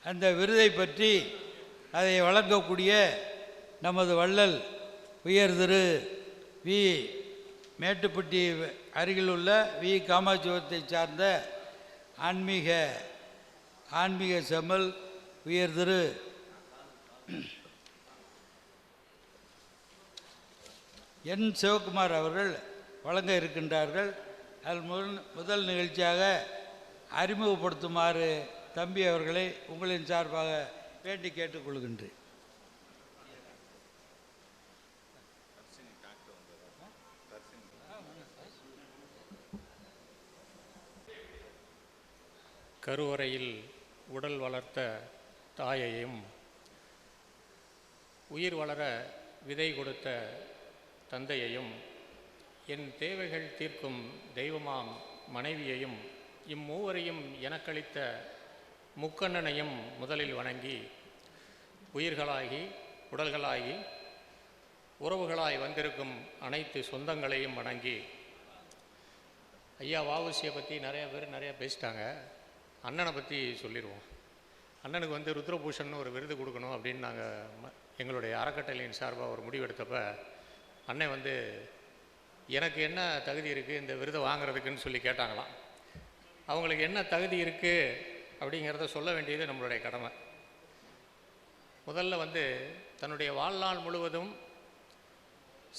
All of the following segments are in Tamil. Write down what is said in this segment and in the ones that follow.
அந்த விருதை பற்றி அதை வழங்கக்கூடிய நமது வள்ளல் உயர் திரு வி மேட்டுப்பட்டி அருகில் உள்ள வி காமாட்சிபுரத்தை சார்ந்த ஆன்மீக செம்மல் உயர் திரு என் சிவகுமார் அவர்கள் வழங்க இருக்கின்றார்கள். அதில் முதல் நிகழ்ச்சியாக அறிமுகப்படுத்துமாறு தம்பி அவர்களை உங்களின் சார்பாக வேண்டி கேட்டுக்கொள்கின்றேன். கருவறையில் உடல் வளர்த்த தாயையும் உயிர் வளர விதை கொடுத்த தந்தையையும் என் தேவைகள் தீர்க்கும் தெய்வமாம் மனைவியையும் இம்மூவரையும் எனக்களித்த முக்கண்ணனையும் முதலில் வணங்கி உயிர்களாகி உடல்களாகி உறவுகளாய் வந்திருக்கும் அனைத்து சொந்தங்களையும் வணங்கி ஐயா வஉசியை பற்றி நிறைய பேர் நிறையா பேசிட்டாங்க. அண்ணனை பற்றி சொல்லிடுவோம். அண்ணனுக்கு வந்து ருத்ரபூஷன் ஒரு விருது கொடுக்கணும் அப்படின்னு நாங்கள் எங்களுடைய அறக்கட்டளையின் சார்பாக ஒரு முடிவெடுத்தப்ப அண்ணன் வந்து எனக்கு என்ன தகுதி இருக்குது இந்த விருதை வாங்குறதுக்குன்னு சொல்லி கேட்டாங்களாம். அவங்களுக்கு என்ன தகுதி இருக்குது அப்படிங்கிறத சொல்ல வேண்டியது நம்மளுடைய கடமை. முதல்ல வந்து தன்னுடைய வாழ்நாள் முழுவதும்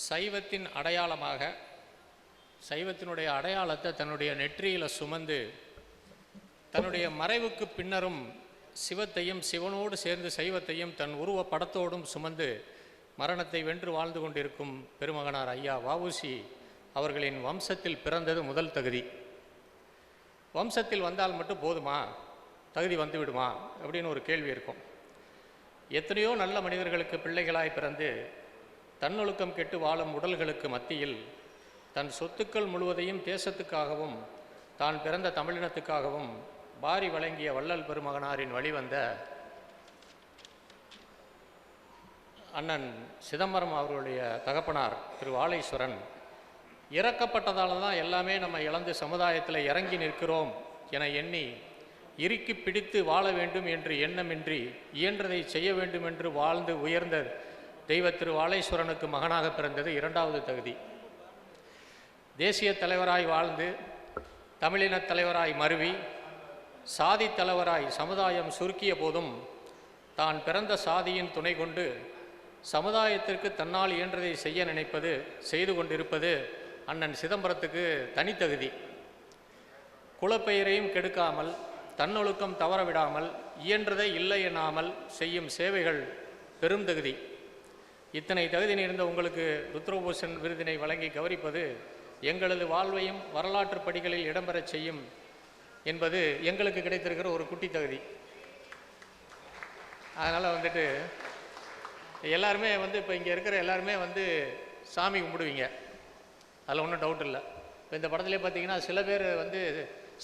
சைவத்தின் அடையாளமாக சைவத்தினுடைய அடையாளத்தை தன்னுடைய நெற்றியில் சுமந்து தன்னுடைய மறைவுக்கு பின்னரும் சிவத்தையும் சிவனோடு சேர்ந்து சைவத்தையும் தன் உருவ படத்தோடும் சுமந்து மரணத்தை வென்று வாழ்ந்து கொண்டிருக்கும் பெருமகனார் ஐயா வஉசி அவர்களின் வம்சத்தில் பிறந்தது முதல் தகுதி. வம்சத்தில் வந்தால் மட்டும் போதுமா, தகுதி வந்து விடுமா அப்படின்னு ஒரு கேள்வி இருக்கும். எத்தனையோ நல்ல மனிதர்களுக்கு பிள்ளைகளாய் பிறந்து தன்னொழுக்கம் கெட்டு வாழும் உடல்களுக்கு மத்தியில் தன் சொத்துக்கள் முழுவதையும் தேசத்துக்காகவும் தான் பிறந்த தமிழினத்துக்காகவும் வாரி வழங்கிய வள்ளல் பெருமகனாரின் வழிவந்த அண்ணன் சிதம்பரம் அவர்களுடைய தகப்பனார் திரு வாழைஸ்வரன் இறக்கப்பட்டதால் தான் எல்லாமே நம்ம இழந்து சமுதாயத்தில் இறங்கி நிற்கிறோம் என எண்ணி இறுக்கி பிடித்து வாழ வேண்டும் என்று எண்ணமின்றி இயன்றதை செய்ய வேண்டும் என்று வாழ்ந்து உயர்ந்த தெய்வ திரு வாழைஸ்வரனுக்கு மகனாக பிறந்தது இரண்டாவது தகுதி. தேசிய தலைவராய் வாழ்ந்து தமிழின தலைவராய் மருவி சாதி தலைவராய் சமுதாயம் சுருக்கிய போதும் தான் பிறந்த சாதியின் துணை கொண்டு சமுதாயத்திற்கு தன்னால் இயன்றதை செய்ய நினைப்பது செய்து கொண்டிருப்பது அண்ணன் சிதம்பரத்துக்கு தனித்தகுதி. குலப்பெயரையும் கெடுக்காமல் தன்னொழுக்கம் தவற விடாமல் இயன்றதை இல்லை எண்ணாமல் செய்யும் சேவைகள் பெரும் தகுதி. இத்தனை தகுதி நிறைந்த உங்களுக்கு ருத்ரபூஷன் விருதினை வழங்கி கௌரவிப்பது எங்களது வாழ்வையும் வரலாற்று படிகளில் இடம்பெறச் செய்யும் என்பது எங்களுக்கு கிடைத்திருக்கிற ஒரு குட்டி தகுதி. அதனால் வந்துட்டு எல்லாருமே வந்து இப்போ இங்கே இருக்கிற எல்லாருமே வந்து சாமி கும்பிடுவீங்க, அதில் ஒன்றும் டவுட் இல்லை. இப்போ இந்த படத்துலேயே பார்த்தீங்கன்னா சில பேர் வந்து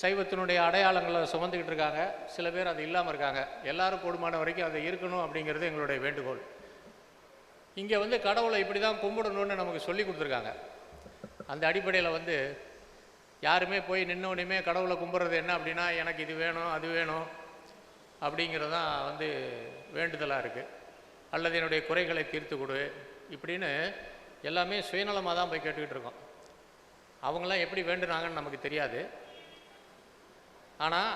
சைவத்தினுடைய அடையாளங்களை சுமந்துக்கிட்டு இருக்காங்க, சில பேர் அது இல்லாமல் இருக்காங்க. எல்லாரும் கூடுமான வரைக்கும் அது இருக்கணும் அப்படிங்கிறது எங்களுடைய வேண்டுகோள். இங்கே வந்து கடவுளை இப்படி தான் கும்பிடணும்னு நமக்கு சொல்லி கொடுத்துருக்காங்க. அந்த அடிப்படையில் வந்து யாருமே போய் நின்னோடையுமே கடவுளை கும்பிட்றது என்ன அப்படின்னா எனக்கு இது வேணும் அது வேணும் அப்படிங்கிறது தான் வந்து வேண்டுதலாக இருக்குது. அல்லது என்னுடைய குறைகளை தீர்த்து கொடு இப்படின்னு எல்லாமே சுயநலமாக தான் போய் கேட்டுக்கிட்டு இருக்கோம். அவங்களாம் எப்படி வேண்டுனாங்கன்னு நமக்கு தெரியாது. ஆனால்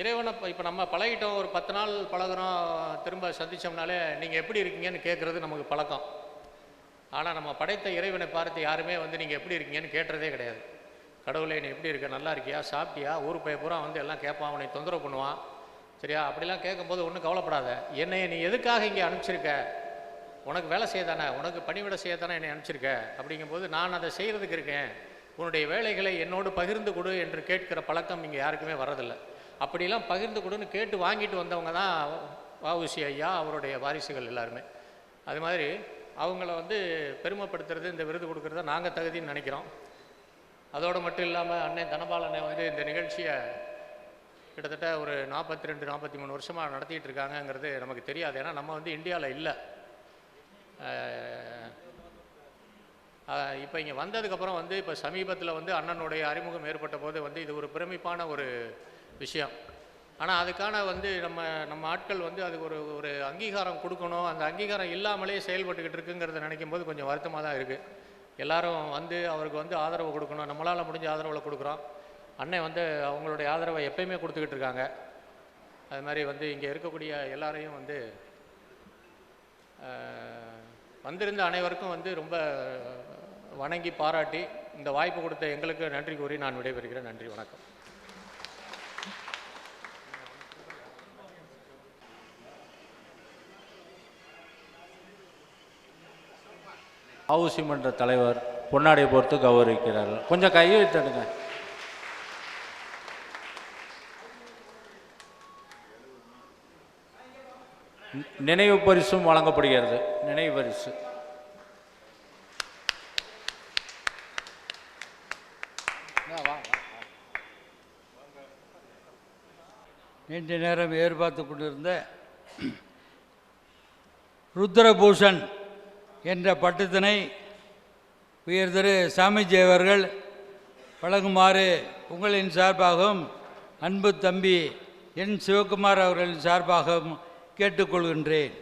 இறைவனை இப்போ நம்ம பழகிட்டோம், ஒரு 10 நாள் பழகுறோம், திரும்ப சந்தித்தோம்னாலே நீங்கள் எப்படி இருக்கீங்கன்னு கேட்குறது நமக்கு பழக்கம். ஆனால் நம்ம படைத்த இறைவனை பார்த்து யாருமே வந்து நீங்கள் எப்படி இருக்கீங்கன்னு கேட்டுறதே கிடையாது. கடவுளை நீ எப்படி இருக்க, நல்லா இருக்கியா, சாப்பிட்டியா, ஊர் பைய பூரா வந்து எல்லாம் கேட்பான், அவனை தொந்தரவு பண்ணுவான். சரியா? அப்படிலாம் கேட்கும்போது ஒன்றும் கவலைப்படாத, என்னை நீ எதுக்காக இங்கே அனுப்பிச்சிருக்க, உனக்கு வேலை செய்யத்தானே, உனக்கு பணிவிட செய்யத்தானே என்னை அனுப்பிச்சிருக்க. அப்படிங்கும்போது நான் அதை செய்கிறதுக்கு இருக்கேன், உன்னுடைய வேலைகளை என்னோடு பகிர்ந்து கொடு என்று கேட்கிற பழக்கம் இங்கே யாருக்குமே வரதில்லை. அப்படிலாம் பகிர்ந்து கொடுன்னு கேட்டு வாங்கிட்டு வந்தவங்க தான் வஉசி ஐயா அவருடைய வாரிசுகள் எல்லாருமே. அது மாதிரி அவங்கள வந்து பெருமைப்படுத்துறது, இந்த விருது கொடுக்குறத நாங்கள் தகுதின்னு நினைக்கிறோம். அதோடு மட்டும் இல்லாமல் அண்ணன் தனபாலனை வந்து இந்த நிகழ்ச்சியை கிட்டத்தட்ட ஒரு 42-43 வருஷமாக நடத்திட்டு இருக்காங்கங்கிறது நமக்கு தெரியாது. ஏன்னா நம்ம வந்து இந்தியாவில் இல்லை. இப்போ இங்கே வந்ததுக்கப்புறம் வந்து இப்போ சமீபத்தில் வந்து அண்ணனுடைய அறிமுகம் ஏற்பட்ட போது வந்து இது ஒரு பிரமிப்பான ஒரு விஷயம். ஆனால் அதுக்கான வந்து நம்ம ஆட்கள் வந்து அதுக்கு ஒரு ஒரு அங்கீகாரம் கொடுக்கணும். அந்த அங்கீகாரம் இல்லாமலே செயல்பட்டுக்கிட்டு இருக்குங்கிறத நினைக்கும் போது கொஞ்சம் வருத்தமாக தான் இருக்குது. எல்லாரும் வந்து அவருக்கு வந்து ஆதரவு கொடுக்கணும். நம்மளால் முடிஞ்ச ஆதரவுகளை கொடுக்குறோம். அண்ணன் வந்து அவங்களுடைய ஆதரவை எப்பயுமே கொடுத்துக்கிட்டு இருக்காங்க. அது மாதிரி வந்து இங்கே இருக்கக்கூடிய எல்லாரையும் வந்து வந்திருந்த அனைவருக்கும் வந்து ரொம்ப வணங்கி பாராட்டி இந்த வாய்ப்பு கொடுத்த எங்களுக்கு நன்றி கூறி நான் விடைபெறுகிறேன். நன்றி, வணக்கம். ஆவுசி மன்ற தலைவர் பொன்னாடியை பொறுத்து கௌரவிக்கிறார்கள். கொஞ்சம் கையை தடுங்க. நினைவு பரிசும் வழங்கப்படுகிறது. நினைவு பரிசு நீண்ட நேரம் எதிர்பார்த்து கொண்டிருந்த ருத்ரபூஷன் என்ற பட்டத்தினை உயர் திரு சாமிஜி அவர்கள் வழங்குமாறு உங்களின் சார்பாகவும் அன்பு தம்பி என் சிவகுமார் அவர்களின் சார்பாகவும் கேட்டுக்கொள்கின்றேன்.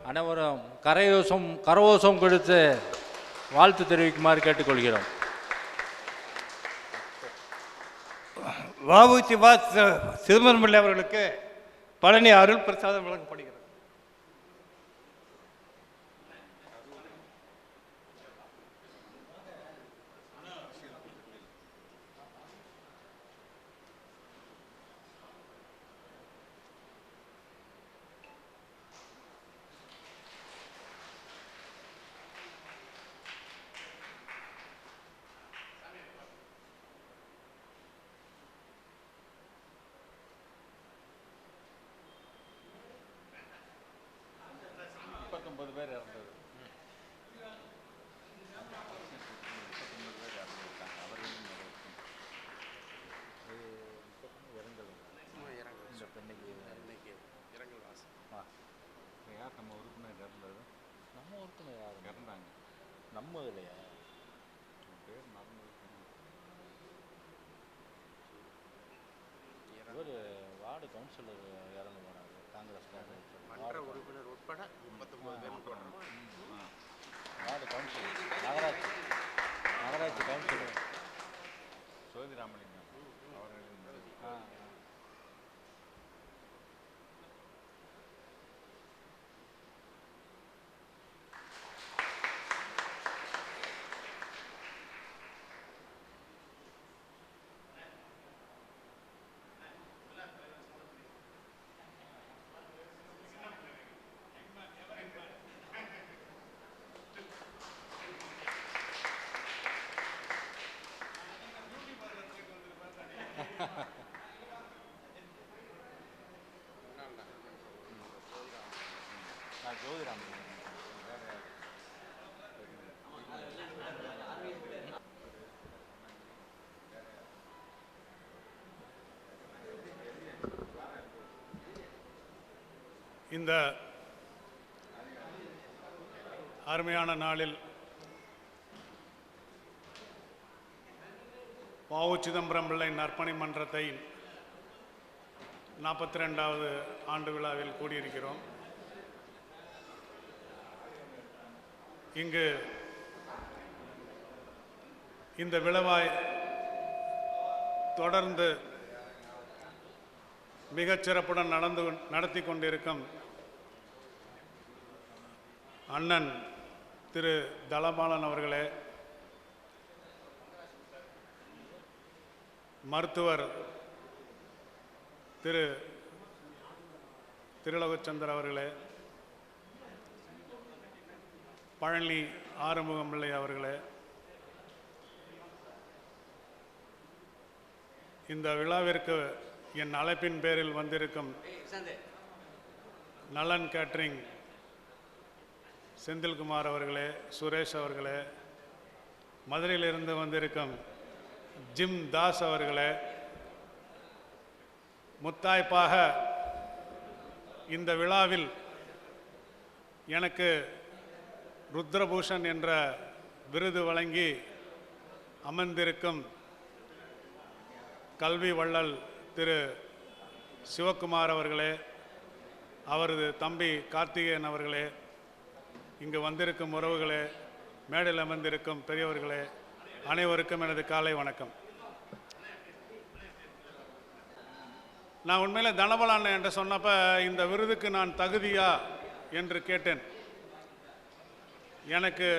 அனைவரும் கரவோசம் கொடுத்து வாழ்த்து தெரிவிக்குமாறு கேட்டுக்கொள்கிறோம். வ.உ.சி. சிதம்பரம் பிள்ளை அவர்களுக்கு பழனி அருள் பிரசாதம் வழங்கப்படுகிறது. நம்ம இல்லையா இவர் வார்டு கவுன்சிலர் இறந்து போனார். காங்கிரஸ் மன்ற உறுப்பினர் உட்பட 39 பேர் வார்டு கவுன்சிலர் நகராட்சி கவுன்சிலர் சோதிராமலிங்கம் அவர்கள். இந்த அருமையான நாளில் வ.உ. சிதம்பரம் பிள்ளை நற்பணி மன்றத்தை 42வது ஆண்டு விழாவில் கூடியிருக்கிறோம். இங்கு இந்த விழாவை தொடர்ந்து மிகச் சிறப்புடன் நடத்தி கொண்டிருக்கும் அண்ணன் திரு தளபாலன் அவர்களே, மருத்துவர் திரு திருலோகச்சந்தர் அவர்களே, பழனி ஆறுமுகம் பிள்ளை அவர்களே, இந்த விழாவிற்கு என் அழைப்பின் பேரில் வந்திருக்கும் நலன் கேட்ரிங் செந்தில்குமார் அவர்களே, சுரேஷ் அவர்களே, மதுரையிலிருந்து வந்திருக்கும் ஜிம் தாஸ் அவர்களே, முத்தாய்ப்பாக இந்த விழாவில் எனக்கு ருத்ரபூஷன் என்ற விருது வழங்கி அமர்ந்திருக்கும் கல்வி வள்ளல் திரு சிவகுமார் அவர்களே, அவரது தம்பி கார்த்திகேயன் அவர்களே, இங்கு வந்திருக்கும் உறவுகளே, மேடையில் அமர்ந்திருக்கும் பெரியவர்களே, அனைவருக்கும் எனது காலை வணக்கம். நான் உண்மையில் தனபலான் என்று சொன்னப்ப இந்த விருதுக்கு நான் தகுதியா என்று கேட்டேன். எனக்கு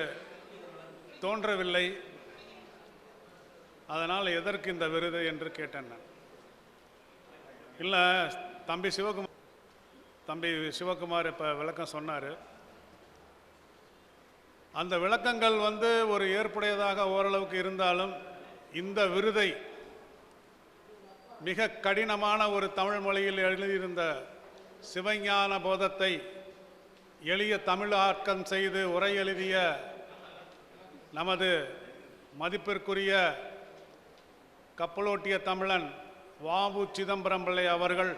தோன்றவில்லை. அதனால் எதற்கு இந்த விருது என்று கேட்டேன். நான் இல்லை, தம்பி சிவகுமார் இப்போ விளக்கம் சொன்னார். அந்த விளக்கங்கள் ஒரு ஏற்புடையதாக ஓரளவுக்கு இருந்தாலும் இந்த விருதை மிக கடினமான ஒரு தமிழ் மொழியில் எழுதியிருந்த சிவஞான போதத்தை எளிய தமிழாக்கம் செய்து உரை எழுதிய நமது மதிப்பிற்குரிய கப்பலோட்டிய தமிழன் வ.உ. சிதம்பரம் பிள்ளை அவர்கள்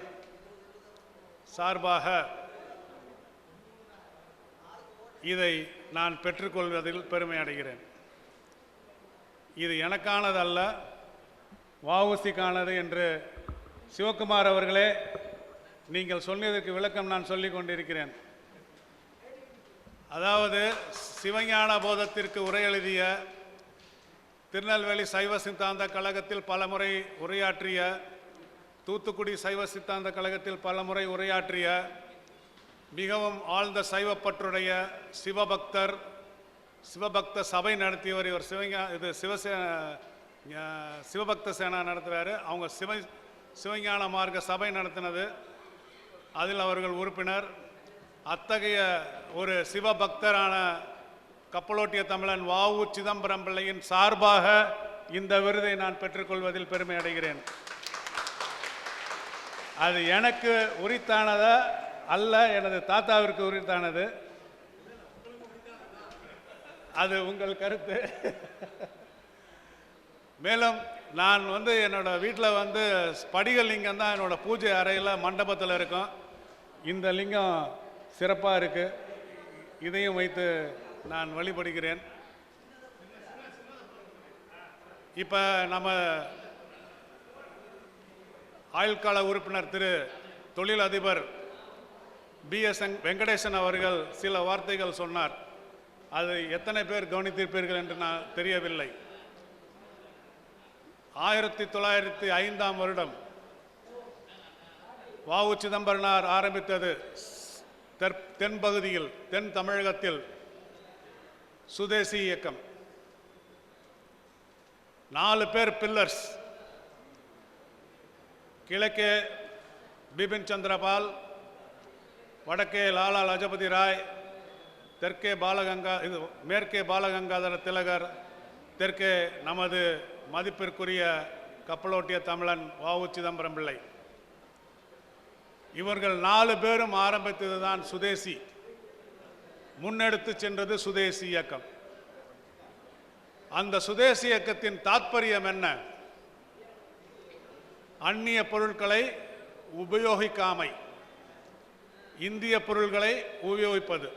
சார்பாக இதை நான் பெற்றுக்கொள்வதில் பெருமை அடைகிறேன். இது எனக்கானதல்ல, வ.உ.சிக்கானது என்று சிவகுமார் அவர்களே நீங்கள் சொன்னதற்கு விளக்கம் நான் சொல்லிக் கொண்டிருக்கிறேன். அதாவது சிவஞான போதத்திற்கு உரை எழுதிய, திருநெல்வேலி சைவ சித்தாந்த கழகத்தில் பலமுறை உரையாற்றிய, தூத்துக்குடி சைவ சித்தாந்த கழகத்தில் பலமுறை உரையாற்றிய, மிகவும் ஆழ்ந்த சைவப்பற்றுடைய சிவபக்தர், சிவபக்த சபை நடத்தியவர். இவர் சிவபக்த சேனா நடத்துகிறாரு. அவங்க சிவஞான மார்க்க சபை நடத்தினது, அதில் அவர்கள் உறுப்பினர். அத்தகைய ஒரு சிவபக்தரான கப்பலோட்டிய தமிழன் வ.உ. சிதம்பரம் பிள்ளையின் சார்பாக இந்த விருதை நான் பெற்றுக்கொள்வதில் பெருமை அடைகிறேன். அது எனக்கு உரித்தானதா அல்ல, எனது தாத்தாவிற்கு உரித்தானது. அது உங்கள் கருத்து. மேலும் நான் என்னோட வீட்டில் படிக லிங்கம் தான் என்னோட பூஜை அறையில் மண்டபத்தில் இருக்கும். இந்த லிங்கம் சிறப்பாக இருக்கு. இதையும் வைத்து நான் வழிபடுகிறேன். இப்போ நம்ம ஆயுள்கால உறுப்பினர் திரு தொழிலதிபர் B.S. வெங்கடேசன் அவர்கள் சில வார்த்தைகள் சொன்னார். அது எத்தனை பேர் கவனித்திருப்பீர்கள் என்று நான் தெரியவில்லை. 1905ஆம் வருடம் வ.உ. சிதம்பரனார் ஆரம்பித்தது தென்பகுதியில், தென் தமிழகத்தில் சுதேசி இயக்கம். 4 பேர் பில்லர்ஸ். கிழக்கே பிபின் சந்திரபால், வடக்கே லாலா லஜபதி ராய், மேற்கே பாலகங்காதர திலகர், தெற்கே நமது மதிப்பிற்குரிய கப்பலோட்டிய தமிழன் வ.உ. சிதம்பரம் பிள்ளை. இவர்கள் 4 பேரும் ஆரம்பித்தது தான் சுதேசி. முன்னெடுத்து சென்றது சுதேசி இயக்கம். அந்த சுதேசி இயக்கத்தின் தாற்பயம் என்ன? அந்நிய பொருட்களை உபயோகிக்காமை, இந்திய பொருள்களை உபயோகிப்பது.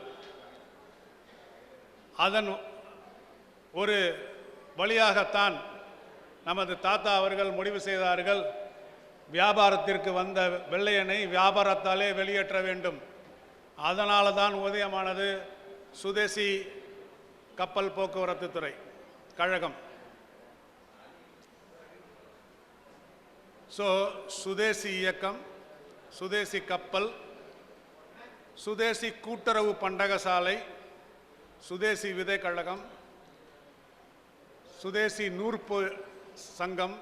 அதன் ஒரு வழியாகத்தான் நமது தாத்தா அவர்கள் முடிவு செய்தார்கள், வியாபாரத்திற்கு வந்த வெள்ளையனை வியாபாரத்தாலே வெளியேற்ற வேண்டும். அதனால தான் உதயமானது சுதேசி கப்பல் போக்குவரத்து துறை கழகம். ஸோ சுதேசி இயக்கம், சுதேசி கப்பல், சுதேசி கூட்டுறவு பண்டகசாலை, சுதேசி விதை கழகம், சுதேசி நூற்பு சங்கம்,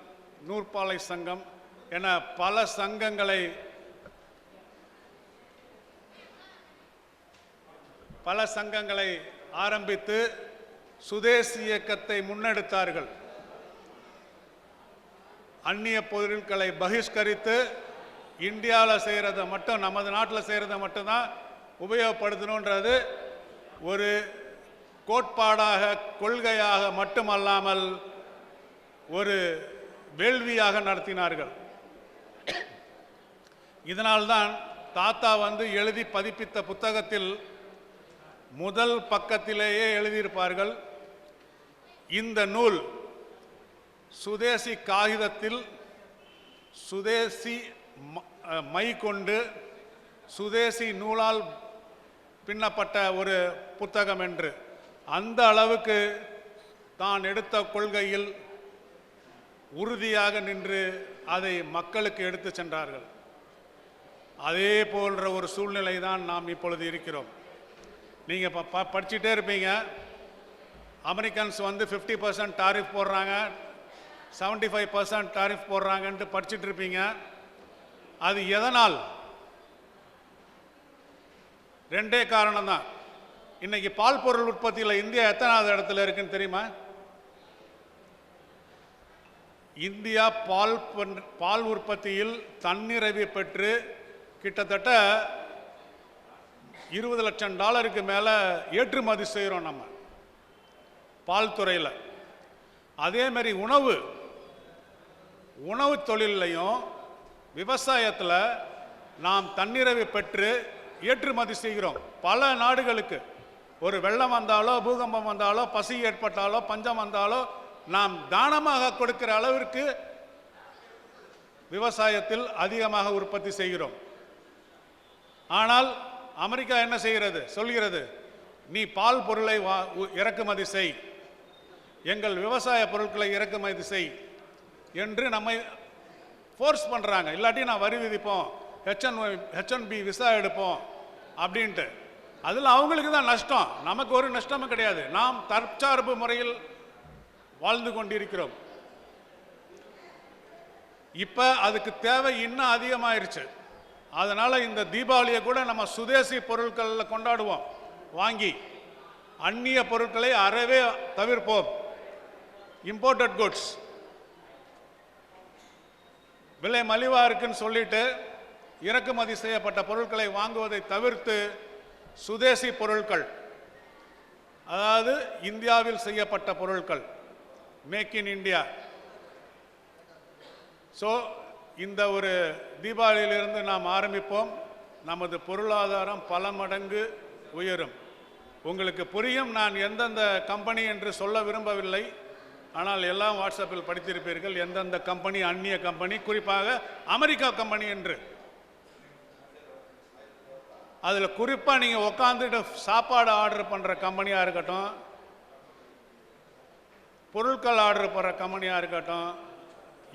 நூற்பாலை சங்கம் என பல சங்கங்களை ஆரம்பித்து சுதேசி இயக்கத்தை முன்னெடுத்தார்கள். அந்நிய பொருட்களை பகிஷ்கரித்து இந்தியாவில் செய்கிறத மட்டும், நமது நாட்டில் செய்கிறத மட்டும்தான் உபயோகப்படுத்தணுன்றது ஒரு கோட்பாடாக, கொள்கையாக மட்டுமல்லாமல் ஒரு வேள்வியாக நடத்தினார்கள். இதனால்தான் தாத்தா எழுதி பதிப்பித்த புத்தகத்தில் முதல் பக்கத்திலேயே எழுதியிருப்பார்கள், இந்த நூல் சுதேசி காகிதத்தில் சுதேசி மை கொண்டு சுதேசி நூலால் பின்னப்பட்ட ஒரு புத்தகம் என்று. அந்த அளவுக்கு தான் எடுத்த கொள்கையில் உறுதியாக நின்று அதை மக்களுக்கு எடுத்து சென்றார்கள். அதே போன்ற ஒரு சூழ்நிலை தான் நாம் இப்பொழுது இருக்கிறோம். நீங்கள் படிச்சுட்டே இருப்பீங்க, அமெரிக்கன்ஸ் 50% டாரிஃப் போடுறாங்க, 75% டாரிஃப் போடுறாங்கன்ட்டு படிச்சுட்டு இருப்பீங்க. அது எதனால்? ரெண்டே காரணம் தான். இன்னைக்கு பால் பொருள் உற்பத்தியில் இந்தியா எத்தனாவது இடத்துல இருக்குன்னு தெரியுமா? இந்தியா பால் உற்பத்தியில் தன்னிறைவு பெற்று கிட்டத்தட்ட $20 லட்சம் மேலே ஏற்றுமதி செய்கிறோம் நம்ம பால் துறையில். அதே மாதிரி உணவு தொழிலையும் விவசாயத்தில் நாம் தன்னிறைவு பெற்று ஏற்றுமதி செய்கிறோம் பல நாடுகளுக்கு. ஒரு வெள்ளம் வந்தாலோ, பூகம்பம் வந்தாலோ, பசி ஏற்பட்டாலோ, பஞ்சம் வந்தாலோ நாம் தானமாக கொடுக்கிற அளவிற்கு விவசாயத்தில் அதிகமாக உற்பத்தி செய்கிறோம். ஆனால் அமெரிக்கா என்ன செய்கிறது? சொல்கிறது, நீ பால் பொருளை இறக்குமதி செய், எங்கள் விவசாய பொருட்களை இறக்குமதி செய் என்று நம்மை ஃபோர்ஸ் பண்ணுறாங்க. இல்லாட்டி நான் வரி விதிப்போம், H1B விசா எடுப்போம் அப்படின்ட்டு. அதில் அவங்களுக்கு தான் நஷ்டம், நமக்கு ஒரு நஷ்டமும் கிடையாது. நாம் தற்சார்பு முறையில் வாழ்ந்து கொண்டிருக்கிறோம். இப்போ அதுக்கு தேவை இன்னும் அதிகமாயிருச்சு. அதனால் இந்த தீபாவளியை கூட நம்ம சுதேசி பொருட்களில் கொண்டாடுவோம். வாங்கி அந்நிய பொருட்களை அறவே தவிர்ப்போம். இம்போர்ட்டட் குட்ஸ் விலை மலிவாக இருக்குன்னு சொல்லிட்டு இறக்குமதி செய்யப்பட்ட பொருட்களை வாங்குவதை தவிர்த்து சுதேசி பொருட்கள், அதாவது இந்தியாவில் செய்யப்பட்ட பொருட்கள், மேக் இன் இந்தியா. ஸோ இந்த ஒரு தீபாவளியிலிருந்து நாம் ஆரம்பிப்போம். நமது பொருளாதாரம் பல மடங்கு உயரும். உங்களுக்கு புரியும், நான் எந்தெந்த கம்பெனி என்று சொல்ல விரும்பவில்லை. ஆனால் எல்லாம் வாட்ஸ்அப்பில் படித்திருப்பீர்கள், எந்தெந்த கம்பெனி அந்நிய கம்பெனி, குறிப்பாக அமெரிக்கா கம்பெனி என்று. அதில் குறிப்பாக நீங்கள் உட்காந்துட்டு சாப்பாடு ஆர்டர் பண்ணுற கம்பெனியாக இருக்கட்டும், பொருட்கள் ஆர்டர் பண்ணுற கம்பெனியாக இருக்கட்டும்,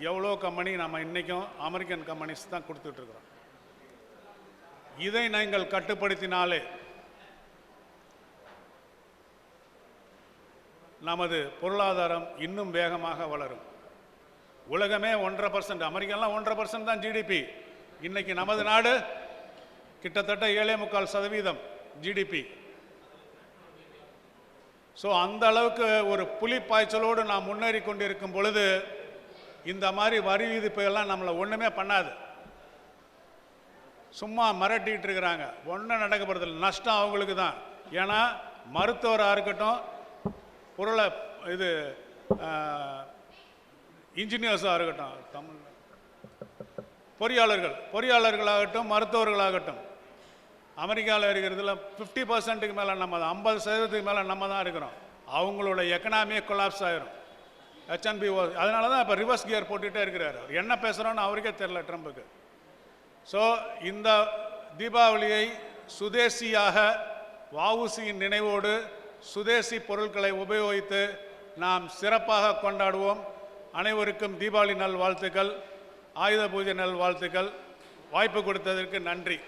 எவ்வளோ கம்பெனி நம்ம இன்றைக்கும் அமெரிக்கன் கம்பெனிஸ் தான் கொடுத்துட்ருக்குறோம். இதை நீங்கள் கட்டுப்படுத்தினாலே நமது பொருளாதாரம் இன்னும் வேகமாக வளரும். உலகமே 1.5%, அமெரிக்காலாம் 1.5% தான் ஜிடிபி. இன்னைக்கு நமது நாடு கிட்டத்தட்ட 7.25% ஜிடிபி. ஸோ அந்த அளவுக்கு ஒரு புலி பாய்ச்சலோடு நாம் முன்னேறி கொண்டிருக்கும் பொழுது இந்த மாதிரி வரி விதிப்புகள்லாம் நம்மளை ஒன்றுமே பண்ணாது. சும்மா மிரட்டிகிட்டு இருக்கிறாங்க, ஒன்றும் நடக்க போகிறதில்லை. நஷ்டம் அவங்களுக்கு தான். ஏன்னா மருத்துவராக இருக்கட்டும், இன்ஜினியர்ஸாக இருக்கட்டும், தமிழ் பொறியாளர்களாகட்டும், மருத்துவர்களாகட்டும், அமெரிக்காவில் இருக்கிறதுல 50%க்கு மேலே நம்ம தான், 50% மேலே நம்ம தான் இருக்கிறோம். அவங்களோட எக்கனாமியே கொலாப்ஸ் ஆகிரும். HNB அதனால தான் இப்போ ரிவர்ஸ் கியர் போட்டுகிட்டே இருக்கிறார். அவர் என்ன பேசுகிறோன்னு அவருக்கே தெரில ட்ரம்புக்கு. ஸோ இந்த தீபாவளியை சுதேசியாக வஉசியின் நினைவோடு சுதேசி பொருட்களை உபயோகித்து நாம் சிறப்பாக கொண்டாடுவோம். அனைவருக்கும் தீபாவளி நல் வாழ்த்துக்கள், ஆயுத பூஜை நல் வாழ்த்துக்கள். வாய்ப்பு கொடுத்ததற்கு நன்றி.